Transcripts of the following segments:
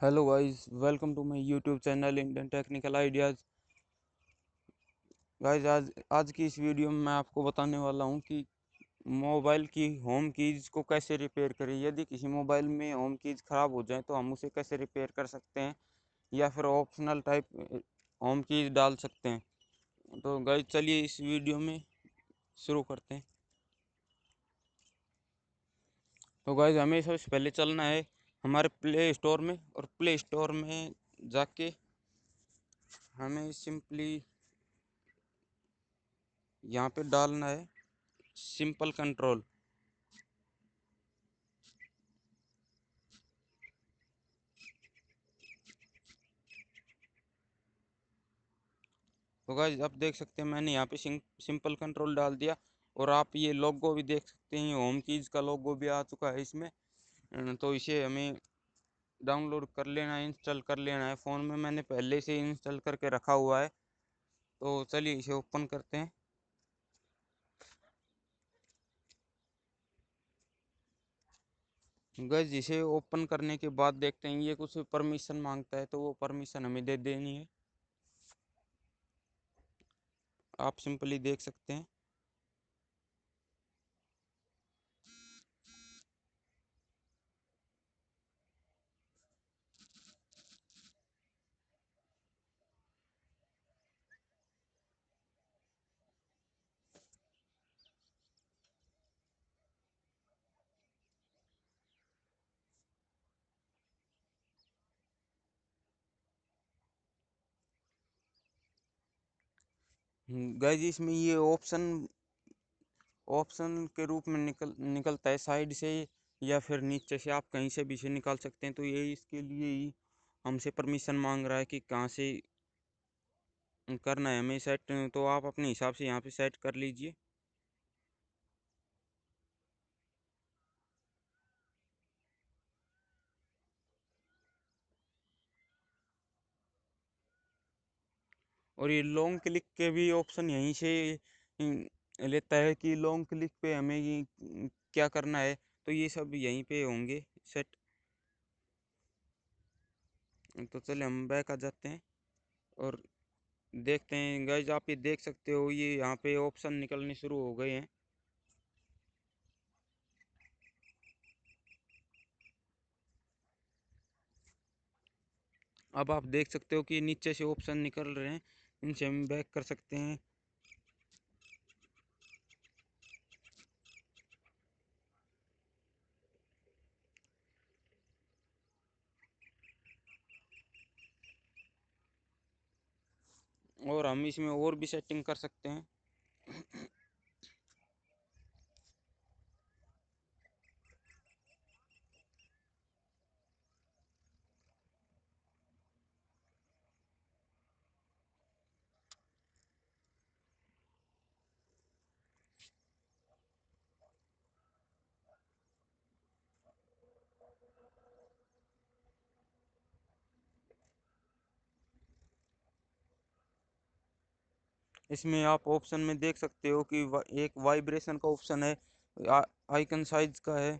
Hello guys, welcome to my YouTube channel Indian technical ideas. Guys, आज आज की इस वीडियो में मैं आपको बताने वाला हूं कि मोबाइल की होम कीज़ को कैसे रिपेयर करें। यदि किसी मोबाइल में होम कीज़ ख़राब हो जाए तो हम उसे कैसे रिपेयर कर सकते हैं या फिर ऑप्शनल टाइप होम कीज़ डाल सकते हैं। तो गाइस, चलिए इस वीडियो में शुरू करते हैं। तो गाइस, हमें सबसे पहले चलना है हमारे प्ले स्टोर में, और प्ले स्टोर में जाके हमें सिंपली यहाँ पे डालना है सिंपल कंट्रोल। तो गाइस, आप देख सकते हैं मैंने यहाँ पे सिंपल कंट्रोल डाल दिया, और आप ये लोगो भी देख सकते हैं, होम कीज का लोगो भी आ चुका है इसमें। तो इसे हमें डाउनलोड कर लेना है, इंस्टॉल कर लेना है। फ़ोन में मैंने पहले से इंस्टॉल करके रखा हुआ है। तो चलिए इसे ओपन करते हैं। गाइस, इसे ओपन करने के बाद देखते हैं ये कुछ परमिशन मांगता है, तो वो परमिशन हमें दे देनी है। आप सिंपली देख सकते हैं। गाइस, इसमें ये ऑप्शन ऑप्शन के रूप में निकलता है साइड से या फिर नीचे से। आप कहीं से भी इसे निकाल सकते हैं। तो ये इसके लिए ही हमसे परमिशन मांग रहा है कि कहाँ से करना है हमें सेट। तो आप अपने हिसाब से यहाँ पे सेट कर लीजिए। और ये लॉन्ग क्लिक के भी ऑप्शन यहीं से लेता है कि लॉन्ग क्लिक पे हमें ये क्या करना है। तो ये सब यहीं पे होंगे सेट। तो चलिए हम बैक आ जाते हैं और देखते हैं। गाइज, आप ये देख सकते हो, ये यहाँ पे ऑप्शन निकलने शुरू हो गए हैं। अब आप देख सकते हो कि नीचे से ऑप्शन निकल रहे हैं, इनसे हम बैक कर सकते हैं। और हम इसमें और भी सेटिंग कर सकते हैं। इसमें आप ऑप्शन में देख सकते हो कि एक वाइब्रेशन का ऑप्शन है, आइकन साइज का है,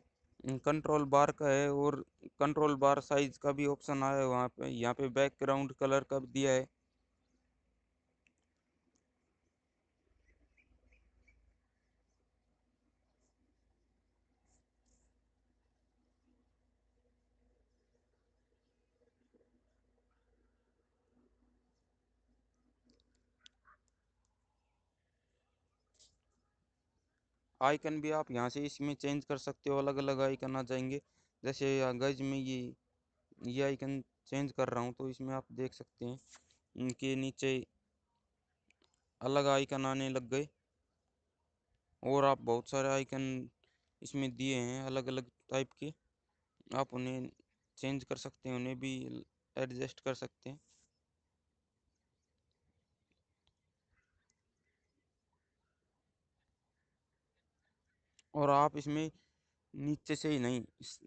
कंट्रोल बार का है, और कंट्रोल बार साइज का भी ऑप्शन आया है वहाँ पे। यहाँ पे बैकग्राउंड कलर का भी दिया है। आइकन भी आप यहाँ से इसमें चेंज कर सकते हो, अलग अलग आइकन आ जाएंगे। जैसे गज में ये आइकन चेंज कर रहा हूँ, तो इसमें आप देख सकते हैं इनके नीचे अलग आइकन आने लग गए। और आप बहुत सारे आइकन इसमें दिए हैं अलग अलग टाइप के। आप उन्हें चेंज कर सकते हैं, उन्हें भी एडजस्ट कर सकते हैं। और आप इसमें नीचे से ही नहीं,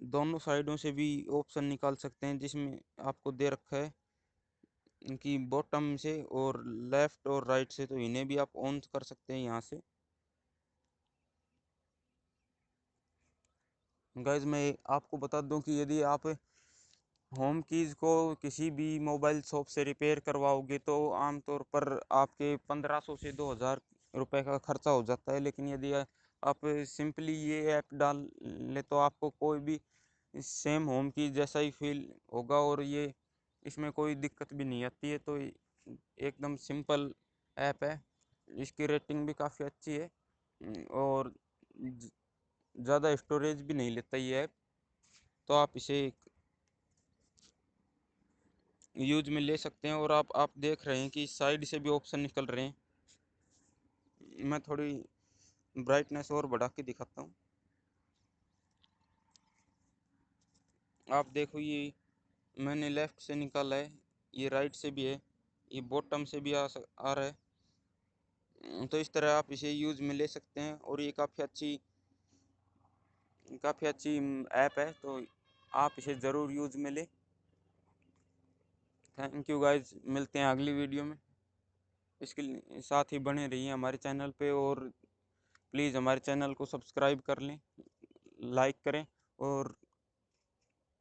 दोनों साइडों से भी ऑप्शन निकाल सकते हैं, जिसमें आपको दे रखा है कि बॉटम से और लेफ्ट और राइट से। तो इन्हें भी आप ऑन कर सकते हैं यहाँ से। गाइज, मैं आपको बता दूं कि यदि आप होम कीज़ को किसी भी मोबाइल शॉप से रिपेयर करवाओगे तो आमतौर पर आपके 1500 से 2000 रुपये का खर्चा हो जाता है। लेकिन यदि आप सिंपली ये ऐप डाल ले तो आपको कोई भी सेम होम की जैसा ही फील होगा, और ये इसमें कोई दिक्कत भी नहीं आती है। तो एकदम सिंपल ऐप है, इसकी रेटिंग भी काफ़ी अच्छी है, और ज़्यादा स्टोरेज भी नहीं लेता ये ऐप। तो आप इसे यूज में ले सकते हैं। और आप देख रहे हैं कि साइड से भी ऑप्शन निकल रहे हैं। मैं थोड़ी ब्राइटनेस और बढ़ा के दिखाता हूँ। आप देखो, ये मैंने लेफ़्ट से निकाला है, ये राइट से भी है, ये बॉटम से भी आ रहा है। तो इस तरह आप इसे यूज़ में ले सकते हैं, और ये काफ़ी अच्छी ऐप है। तो आप इसे ज़रूर यूज़ में लें। थैंक यू गाइज, मिलते हैं अगली वीडियो में। इसके साथ ही बने रहिए हमारे चैनल पे, और प्लीज़ हमारे चैनल को सब्सक्राइब कर लें, लाइक करें, और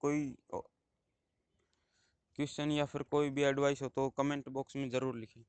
कोई क्वेश्चन या फिर कोई भी एडवाइस हो तो कमेंट बॉक्स में ज़रूर लिखें।